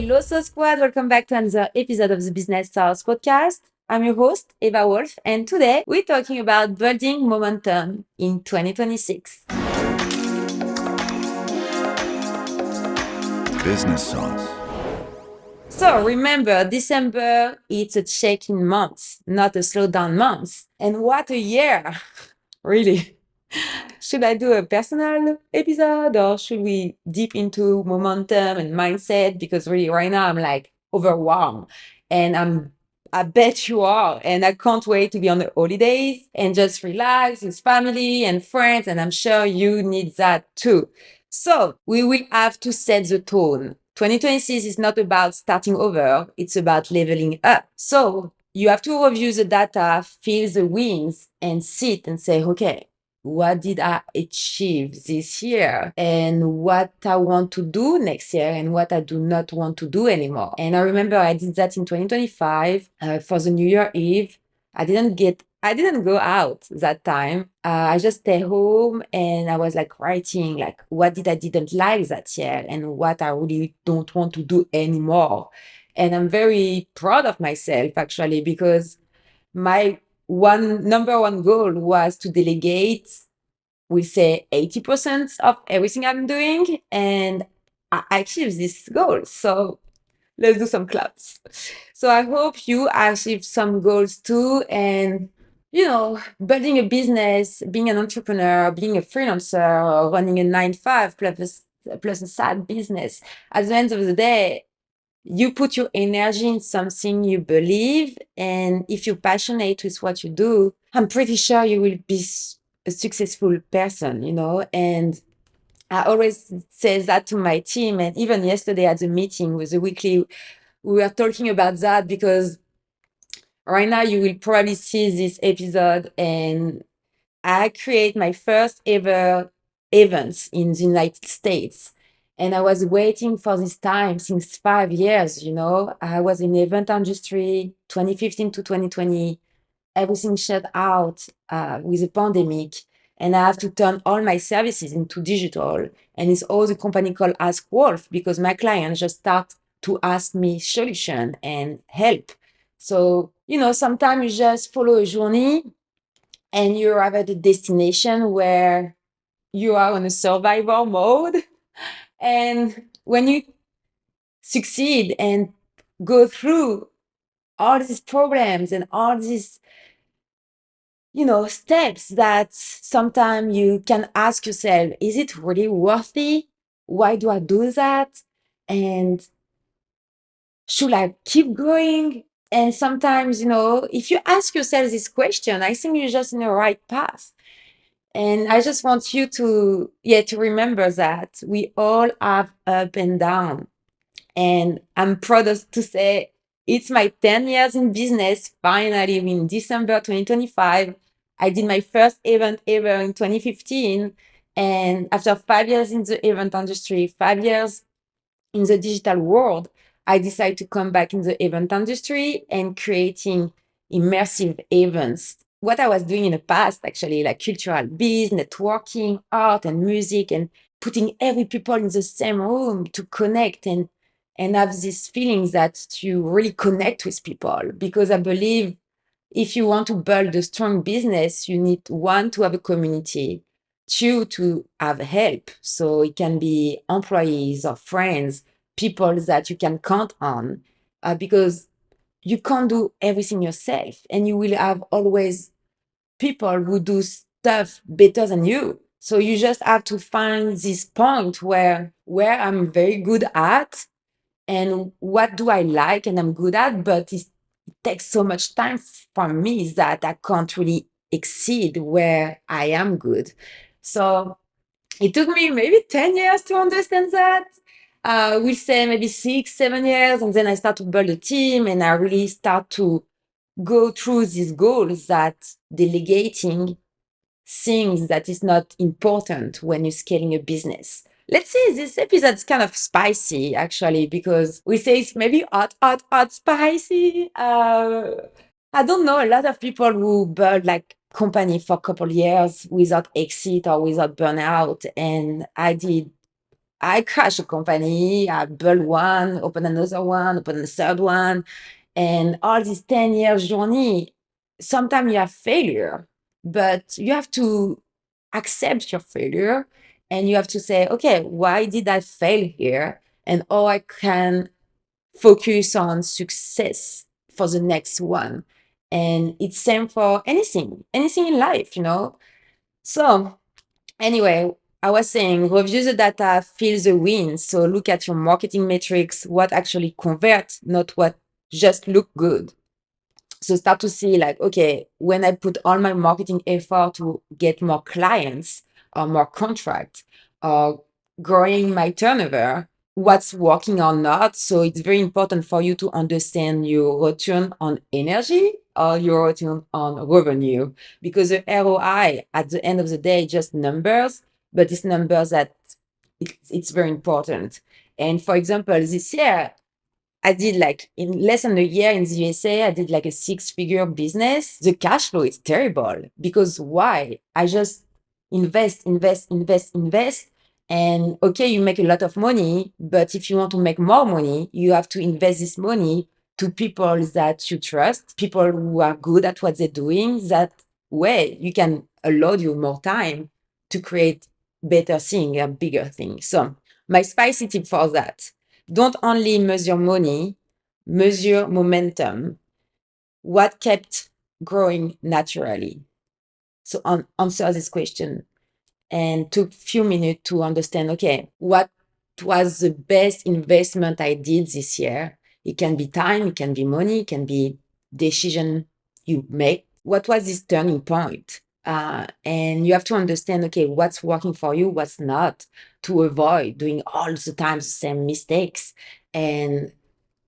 Hello, So Squad. Welcome back to another episode of the Business Stars podcast. I'm your host, Eva Wolf, and today we're talking about building momentum in 2026. Business Sauce. So remember, December, it's a check-in month, not a slowdown month. And what a year, really. Should I do a personal episode or should we deep into momentum and mindset? Because really right now I'm like overwhelmed and I bet you are. And I can't wait to be on the holidays and just relax with family and friends. And I'm sure you need that too. So we will have to set the tone. 2026 is not about starting over. It's about leveling up. So you have to review the data, feel the wins and sit and say, okay, what did I achieve this year and what I want to do next year and what I do not want to do anymore. And I remember I did that in 2025 for the New Year Eve. I didn't go out that time. I just stayed home and I was like writing like what did I didn't like that year and what I really don't want to do anymore. And I'm very proud of myself actually because my number one goal was to delegate, we say 80% of everything I'm doing, and I achieved this goal. So let's do some claps. So I hope you achieve some goals too. And building a business, being an entrepreneur, being a freelancer, or running a 9 to 5 plus a side business. At the end of the day, you put your energy in something you believe, and if you're passionate with what you do, I'm pretty sure you will be a successful person, and I always say that to my team. And even yesterday at the meeting with the weekly, we were talking about that because right now you will probably see this episode and I create my first ever events in the United States. And I was waiting for this time since 5 years, I was in the event industry, 2015 to 2020, everything shut out with the pandemic. And I have to turn all my services into digital. And it's all the company called Ask Wolf because my clients just start to ask me solution and help. So, sometimes you just follow a journey and you arrive at a destination where you are on a survival mode. And when you succeed and go through all these problems and all these, steps that sometimes you can ask yourself, is it really worthy? Why do I do that? And should I keep going? And sometimes, if you ask yourself this question, I think you're just in the right path. And I just want you to remember that we all have up and down. And I'm proud to say it's my 10 years in business. Finally, in December 2025, I did my first event ever in 2015. And after 5 years in the event industry, 5 years in the digital world, I decided to come back in the event industry and creating immersive events. What I was doing in the past, actually, like cultural biz, networking, art, and music, and putting every people in the same room to connect and have these feelings that you really connect with people. Because I believe if you want to build a strong business, you need one, to have a community, two, to have help. So it can be employees or friends, people that you can count on, because you can't do everything yourself and you will have always people who do stuff better than you. So you just have to find this point where I'm very good at and what do I like and I'm good at, but it takes so much time from me that I can't really exceed where I am good. So it took me maybe 10 years to understand that. We'll say maybe 6, 7 years. And then I start to build a team and I really start to go through these goals that delegating things that is not important when you're scaling a business. Let's say this episode's kind of spicy, actually, because we say it's maybe hot, hot, hot, spicy. I don't know a lot of people who build like company for a couple years without exit or without burnout, and I crash a company, I build one, open another one, open a third one, and all this 10 years journey, sometimes you have failure, but you have to accept your failure and you have to say, okay, why did I fail here? And how I can focus on success for the next one. And it's same for anything in life, So anyway, I was saying review the data, feel the wins. So look at your marketing metrics, what actually convert, not what just look good. So start to see like, okay, when I put all my marketing effort to get more clients or more contracts or growing my turnover, what's working or not. So it's very important for you to understand your return on energy or your return on revenue, because the ROI at the end of the day just numbers, but it's numbers that it's very important. And for example, this year I did like in less than a year in the USA, I did like a six-figure business. The cash flow is terrible because why? I just invest, invest, invest, invest. And okay, you make a lot of money, but if you want to make more money, you have to invest this money to people that you trust, people who are good at what they're doing. That way you can allow you more time to create better thing, a bigger thing. So my spicy tip for that, don't only measure money, measure momentum. What kept growing naturally? So answer this question and took few minutes to understand, okay, what was the best investment I did this year? It can be time, it can be money, it can be decision you make. What was this turning point? And you have to understand, okay, what's working for you, what's not, to avoid doing all the time the same mistakes and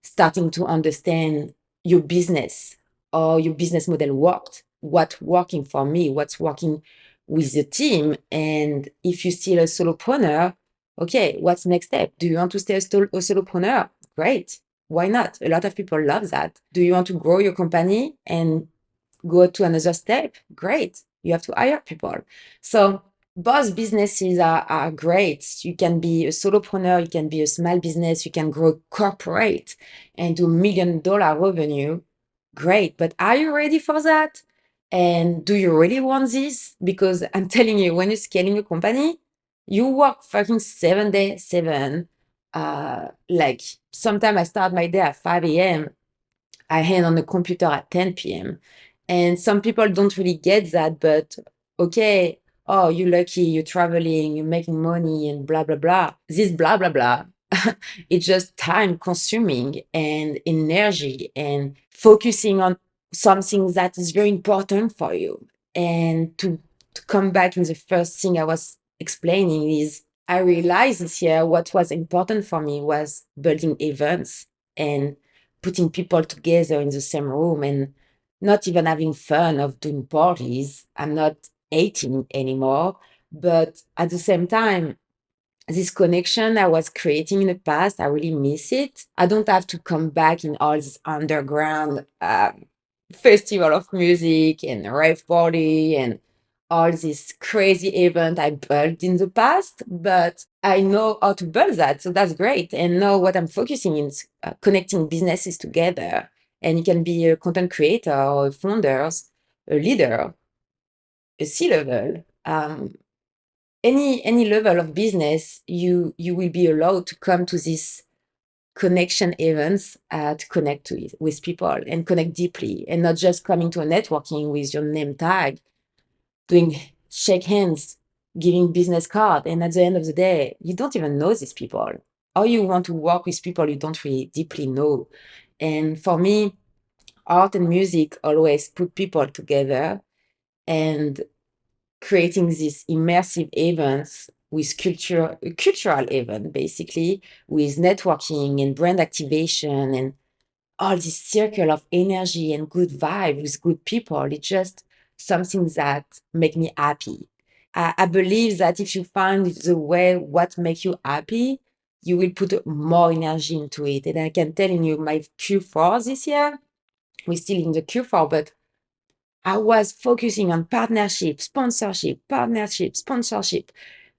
starting to understand your business or your business model worked, what's working for me, what's working with the team. And if you're still a solopreneur, okay, what's next step? Do you want to stay a solopreneur? Great. Why not? A lot of people love that. Do you want to grow your company and go to another step? Great. You have to hire people. So both businesses are great. You can be a solopreneur, you can be a small business, you can grow corporate and do $1 million revenue. Great. But are you ready for that? And do you really want this? Because I'm telling you, when you're scaling a company, you work fucking 7 days, seven. Like sometimes I start my day at 5 a.m. I hand on the computer at 10 p.m. And some people don't really get that, but okay, oh, you're lucky, you're traveling, you're making money, and blah, blah, blah. This blah, blah, blah. It's just time consuming and energy and focusing on something that is very important for you. And to come back in the first thing I was explaining is I realized this year what was important for me was building events and putting people together in the same room and not even having fun of doing parties. I'm not 18 anymore, but at the same time, this connection I was creating in the past, I really miss it. I don't have to come back in all this underground festival of music and rave party and all this crazy event I built in the past, but I know how to build that. So that's great. And now what I'm focusing in is connecting businesses together. And you can be a content creator or a founder, a leader, a C-level. Any level of business, you will be allowed to come to these connection events to connect with people and connect deeply, and not just coming to a networking with your name tag, doing shake hands, giving business card, and at the end of the day, you don't even know these people, or you want to work with people you don't really deeply know. And for me, art and music always put people together, and creating these immersive events with cultural event, basically, with networking and brand activation and all this circle of energy and good vibe with good people. It's just something that make me happy. I believe that if you find the way what makes you happy, you will put more energy into it. And I can tell you my Q4 this year, we're still in the Q4, but I was focusing on partnership, sponsorship,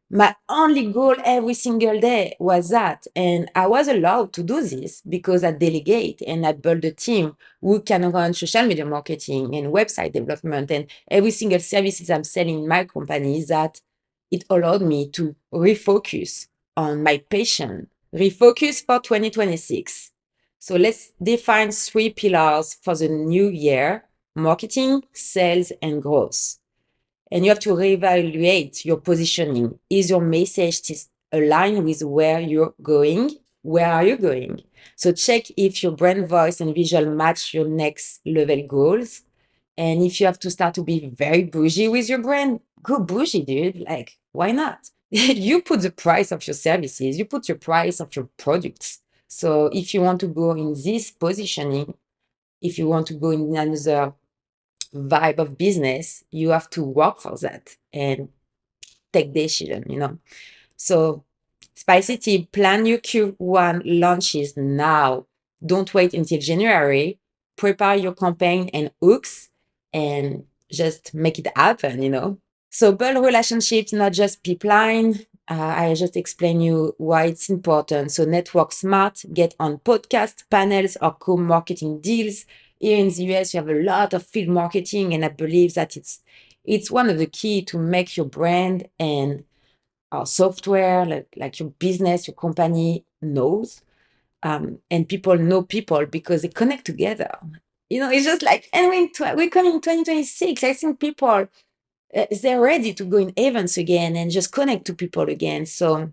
My only goal every single day was that. And I was allowed to do this because I delegate and I build a team who can run social media marketing and website development and every single services I'm selling in my company, is that it allowed me to refocus on my passion, refocus for 2026. So let's define three pillars for the new year: marketing, sales, and growth. And you have to reevaluate your positioning. Is your message aligned with where you're going? Where are you going? So check if your brand voice and visual match your next level goals. And if you have to start to be very bougie with your brand, go bougie, dude. Like, why not? You put the price of your services, you put your price of your products. So if you want to go in this positioning, if you want to go in another vibe of business, you have to work for that and take decision. So Spicy tip, plan your Q1 launches now. Don't wait until January. Prepare your campaign and hooks and just make it happen. So build relationships, not just pipeline. I just explain you why it's important. So network smart, get on podcast panels or co-marketing deals. Here in the US, you have a lot of field marketing, and I believe that it's one of the key to make your brand and our software, like your business, your company knows. And people know people because they connect together. It's just like, and we come in 2026. I think people, they're ready to go in events again and just connect to people again. So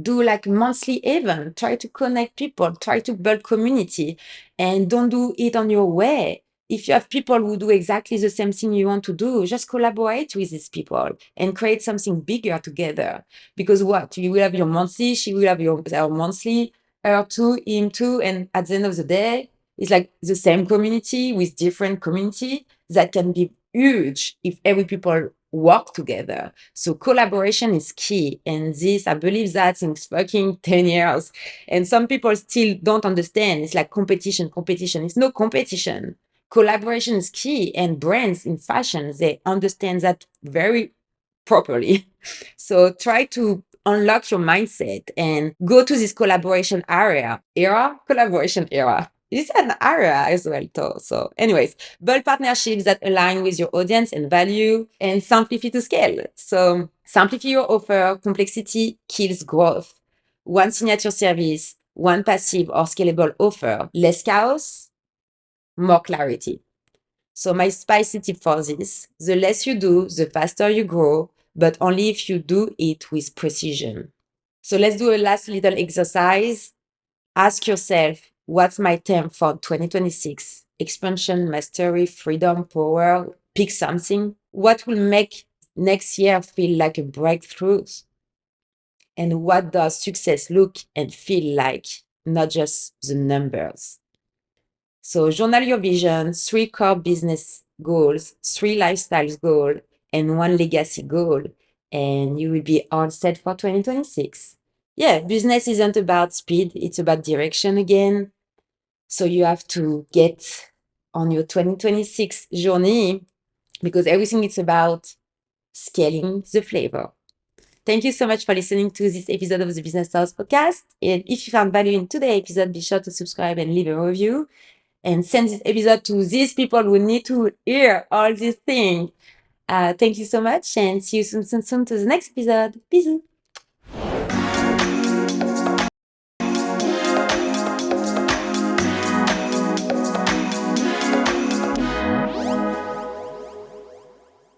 do like monthly event, try to connect people, try to build community, and don't do it on your way. If you have people who do exactly the same thing you want to do, just collaborate with these people and create something bigger together. Because what? You will have your monthly, she will have our monthly, her too, him too, and at the end of the day, it's like the same community with different community that can be huge if every people work together. So collaboration is key. And this, I believe that in fucking 10 years. And some people still don't understand. It's like competition, competition. It's no competition. Collaboration is key. And brands in fashion, they understand that very properly. So try to unlock your mindset and go to this collaboration collaboration era. It's an area as well, too. So, anyways, build partnerships that align with your audience and value, and simplify to scale. So, simplify your offer. Complexity kills growth. One signature service, one passive or scalable offer, less chaos, more clarity. So my spicy tip for this: the less you do, the faster you grow, but only if you do it with precision. So let's do a last little exercise. Ask yourself, what's my theme for 2026? Expansion, mastery, freedom, power. Pick something. What will make next year feel like a breakthrough? And what does success look and feel like, not just the numbers? So journal your vision, three core business goals, three lifestyles goal, and one legacy goal, and you will be all set for 2026. Yeah, business isn't about speed, it's about direction again. So you have to get on your 2026 journey because everything is about scaling the flavor. Thank you so much for listening to this episode of the Business House podcast. And if you found value in today's episode, be sure to subscribe and leave a review and send this episode to these people who need to hear all these things. Thank you so much and see you soon to the next episode. Bisous.